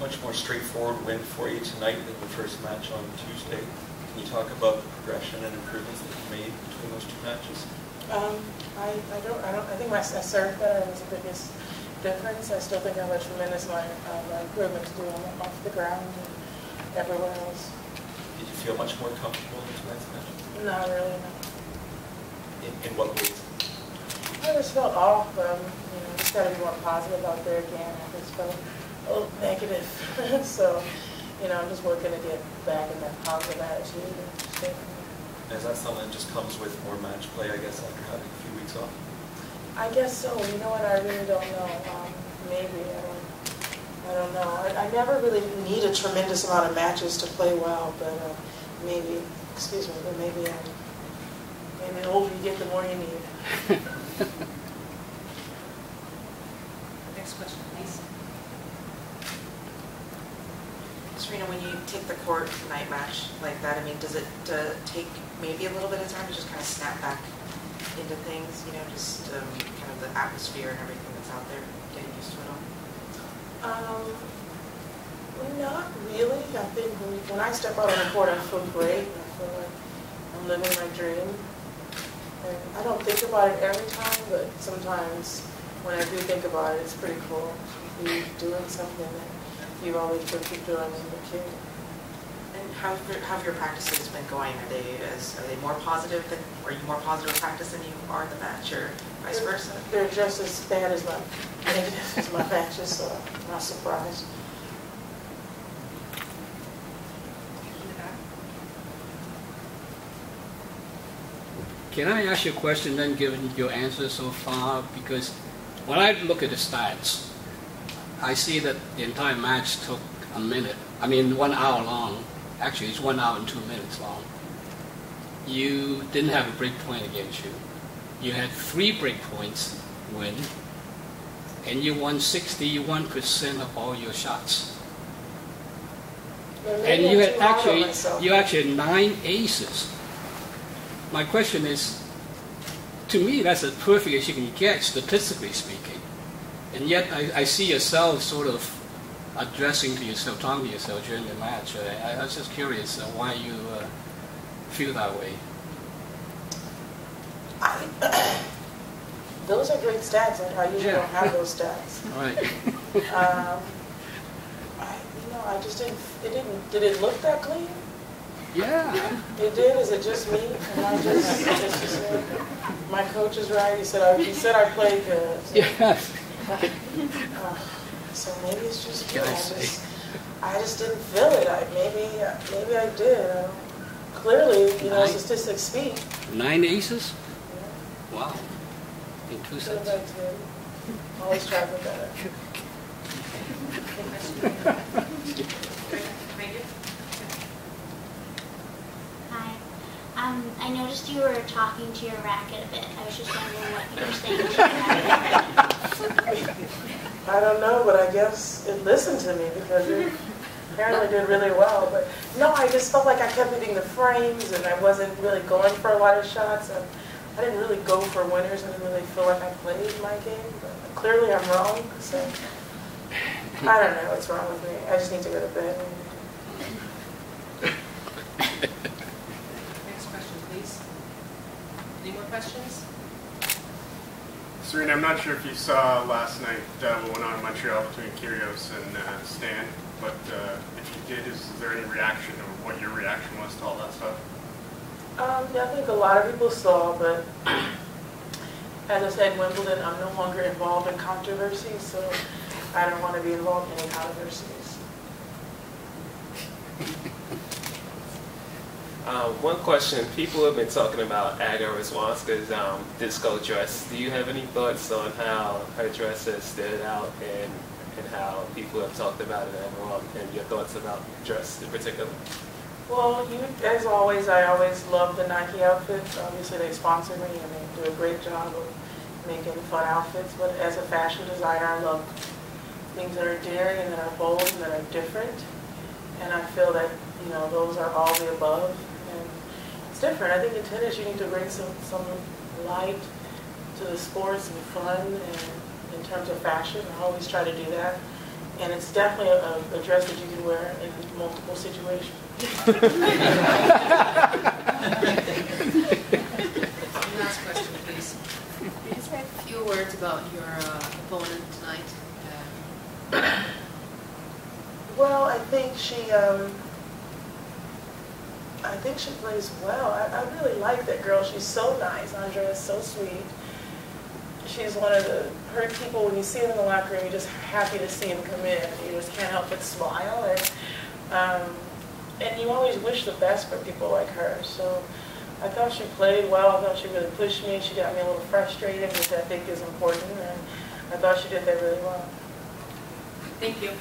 much more straightforward win for you tonight than the first match on Tuesday. Can you talk about the progression and improvements that you made between those two matches? I think my serve better was the biggest difference. I still think I have a tremendous amount of improvement to do off the ground and everywhere else. Did you feel much more comfortable in tonight's match? Not really, no. In what ways? I just felt off. Just got to be more positive out there again. I just felt a little negative. So, I'm just working to get back in that positive attitude and stay from there. Is that something that just comes with more match play, I guess, after having a few weeks off? I guess so. You know what? I really don't know. Maybe. I don't know. I never really need a tremendous amount of matches to play well, but maybe, excuse me, but maybe the older you get, the more you need. Next question, please. Serena, when you take the court night match like that, does it take maybe a little bit of time to just kind of snap back into things, just kind of the atmosphere and everything that's out there, getting used to it all? Not really. I think when I step out on the court, I feel great. I feel like I'm living my dream. And I don't think about it every time, but sometimes when I do think about it, it's pretty cool. You're doing something that you've always been doing as a kid. And how have your practices been going? Are they more positive are you more positive in practice than you are in the match, or vice versa? They're just as bad as my negative as my matches, so I'm not surprised. Can I ask you a question then, given your answer so far? Because when I look at the stats, I see that the entire match took a minute. 1 hour long. Actually, it's 1 hour and 2 minutes long. You didn't have a break point against you. You had 3 break points win, and you won 61% of all your shots. And you had actually 9 aces. My question is, to me, that's as perfect as you can get, statistically speaking. And yet, I see yourself sort of addressing to yourself, talking to yourself during the match. I was just curious why you feel that way. Those are great stats, and I usually don't have those stats. All right. I just did it look that clean? Yeah. It did? Is it just me? My coach is right. He said I played good. So. Yes. So maybe it's just me. I just didn't feel it. Maybe I did. Clearly, statistics speak. 9 aces? Yeah. Wow. In 2 sets. Always try for better. I noticed you were talking to your racket a bit. I was just wondering what you were saying to your racket. I don't know, but I guess it listened to me because it apparently did really well. But no, I just felt like I kept hitting the frames and I wasn't really going for a lot of shots. And I didn't really go for winners. I didn't really feel like I played my game. But clearly I'm wrong. So I don't know what's wrong with me. I just need to go to bed. Any more questions? Serena, I'm not sure if you saw last night what went on in Montreal between Kyrgios and Stan, but if you did, is there any reaction or what your reaction was to all that stuff? Yeah, I think a lot of people saw, but as I said in Wimbledon, I'm no longer involved in controversies, so I don't want to be involved in any controversies. One question, people have been talking about Aga Radwanska's disco dress. Do you have any thoughts on how her dress has stood out and how people have talked about it and your thoughts about dress in particular? Well, as always, I always love the Nike outfits. Obviously, they sponsor me and they do a great job of making fun outfits. But as a fashion designer, I love things that are daring and that are bold and that are different. And I feel that, those are all the above. And it's different. I think in tennis, you need to bring some light to the sports and fun and in terms of fashion. I always try to do that. And it's definitely a dress that you can wear in multiple situations. Last question, please. Can you say a few words about your opponent tonight? Well, I think she plays well. I really like that girl. She's so nice. Andrea is so sweet. She's one of her people, when you see them in the locker room, you're just happy to see them come in. You just can't help but smile. And you always wish the best for people like her. So I thought she played well. I thought she really pushed me. She got me a little frustrated, which I think is important. And I thought she did that really well. Thank you.